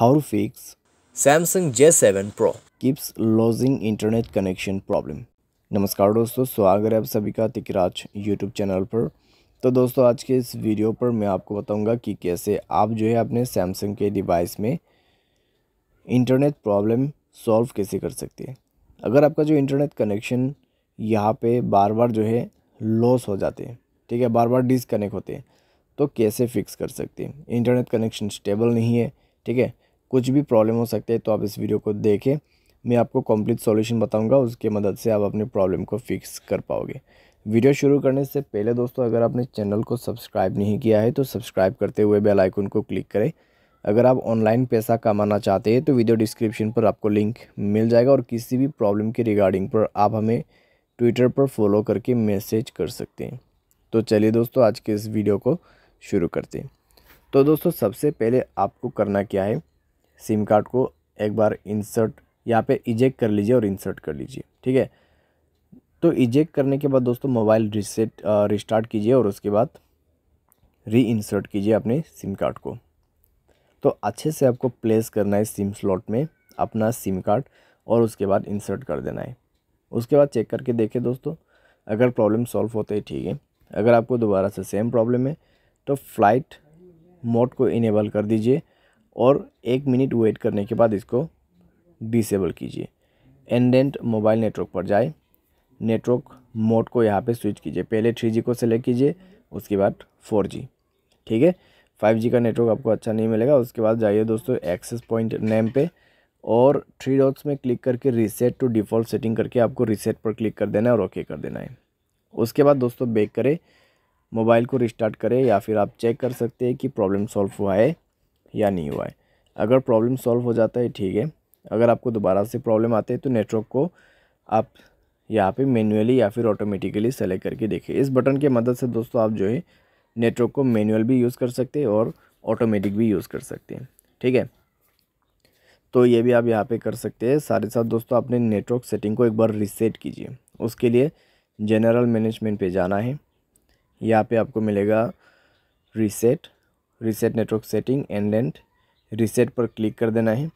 How to fix Samsung J7 Pro। keeps losing internet connection problem। नमस्कार दोस्तों, स्वागत है आप सभी का तिकराज यूट्यूब चैनल पर। तो दोस्तों, आज के इस वीडियो पर मैं आपको बताऊंगा कि कैसे आप जो है अपने सैमसंग के डिवाइस में इंटरनेट प्रॉब्लम सॉल्व कैसे कर सकते हैं। अगर आपका जो इंटरनेट कनेक्शन यहाँ पे बार बार जो है लॉस हो जाते हैं, ठीक है, बार बार डिसकनेक्ट होते हैं, तो कैसे फिक्स कर सकते हैं। इंटरनेट कनेक्शन स्टेबल नहीं है, ठीक है, कुछ भी प्रॉब्लम हो सकते हैं, तो आप इस वीडियो को देखें। मैं आपको कंप्लीट सॉल्यूशन बताऊंगा, उसके मदद से आप अपने प्रॉब्लम को फिक्स कर पाओगे। वीडियो शुरू करने से पहले दोस्तों, अगर आपने चैनल को सब्सक्राइब नहीं किया है तो सब्सक्राइब करते हुए बेल आइकन को क्लिक करें। अगर आप ऑनलाइन पैसा कमाना चाहते हैं तो वीडियो डिस्क्रिप्शन पर आपको लिंक मिल जाएगा, और किसी भी प्रॉब्लम के रिगार्डिंग पर आप हमें ट्विटर पर फॉलो करके मैसेज कर सकते हैं। तो चलिए दोस्तों, आज के इस वीडियो को शुरू करते हैं। तो दोस्तों, सबसे पहले आपको करना क्या है, सिम कार्ड को एक बार इंसर्ट यहाँ पे इजेक्ट कर लीजिए और इंसर्ट कर लीजिए, ठीक है। तो इजेक्ट करने के बाद दोस्तों मोबाइल रिस्टार्ट कीजिए और उसके बाद री इंसर्ट कीजिए अपने सिम कार्ड को। तो अच्छे से आपको प्लेस करना है सिम स्लॉट में अपना सिम कार्ड, और उसके बाद इंसर्ट कर देना है। उसके बाद चेक करके देखें दोस्तों, अगर प्रॉब्लम सॉल्व होते है ठीक है। अगर आपको दोबारा से सेम प्रॉब्लम है तो फ्लाइट मोड को इनेबल कर दीजिए, और 1 मिनट वेट करने के बाद इसको डिसेबल कीजिए। एंडेंट मोबाइल नेटवर्क पर जाए, नेटवर्क मोड को यहाँ पे स्विच कीजिए। पहले 3G को सेलेक्ट कीजिए, उसके बाद 4G, ठीक है। 5G का नेटवर्क आपको अच्छा नहीं मिलेगा। उसके बाद जाइए दोस्तों एक्सेस पॉइंट नेम पे, और 3 डॉट्स में क्लिक करके रीसेट टू डिफ़ॉल्ट सेटिंग करके आपको रीसेट पर क्लिक कर देना है और ओके कर देना है। उसके बाद दोस्तों बैक करें, मोबाइल को रिस्टार्ट करें, या फिर आप चेक कर सकते हैं कि प्रॉब्लम सॉल्व हुआ है या नहीं हुआ है। अगर प्रॉब्लम सॉल्व हो जाता है ठीक है। अगर आपको दोबारा से प्रॉब्लम आते हैं तो नेटवर्क को आप यहाँ पे मैन्युअली या फिर ऑटोमेटिकली सेलेक्ट करके देखिए। इस बटन की मदद से दोस्तों आप जो है नेटवर्क को मैनुअल भी यूज़ कर सकते हैं और ऑटोमेटिक भी यूज़ कर सकते हैं, ठीक है। तो ये भी आप यहाँ पे कर सकते हैं। साथ ही साथ दोस्तों अपने नेटवर्क सेटिंग को एक बार रीसेट कीजिए। उसके लिए जनरल मैनेजमेंट पे जाना है। यहाँ पे आपको मिलेगा reset network setting and reset पर क्लिक कर देना है,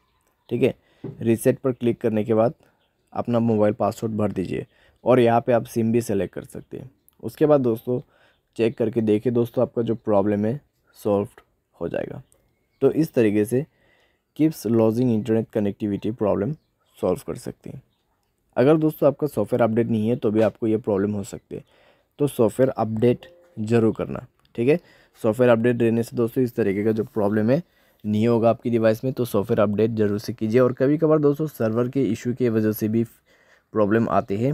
ठीक है। रीसेट पर क्लिक करने के बाद अपना मोबाइल पासवर्ड भर दीजिए, और यहाँ पे आप सिम भी सेलेक्ट कर सकते हैं। उसके बाद दोस्तों चेक करके देखिए दोस्तों, आपका जो प्रॉब्लम है सॉल्व हो जाएगा। तो इस तरीके से keeps lodging internet connectivity problem solve कर सकते हैं। अगर दोस्तों आपका सॉफ्टवेयर अपडेट नहीं है तो भी आपको ये प्रॉब्लम हो सकती है, तो सॉफ्टवेयर अपडेट ज़रूर करना, ठीक है। सॉफ्टवेयर अपडेट रहने से दोस्तों इस तरीके का जो प्रॉब्लम है नहीं होगा आपकी डिवाइस में। तो सॉफ्टवेयर अपडेट जरूर से कीजिए। और कभी कभार दोस्तों सर्वर के इशू की वजह से भी प्रॉब्लम आती है,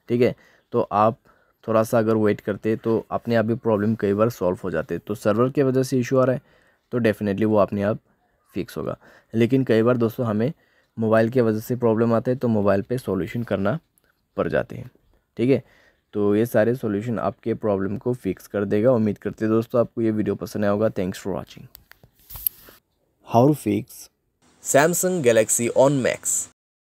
ठीक है। तो आप थोड़ा सा अगर वेट करते तो अपने आप भी प्रॉब्लम कई बार सॉल्व हो जाते। तो सर्वर की वजह से इशू आ रहा है तो डेफिनेटली वो अपने आप फिक्स होगा। लेकिन कई बार दोस्तों हमें मोबाइल की वजह से प्रॉब्लम आते हैं तो मोबाइल पे सॉल्यूशन करना पड़ जाते हैं, ठीक है। तो ये सारे सॉल्यूशन आपके प्रॉब्लम को फिक्स कर देगा। उम्मीद करते हैं दोस्तों आपको ये वीडियो पसंद आया होगा। Thanks for watching. how to fix Samsung Galaxy On Max।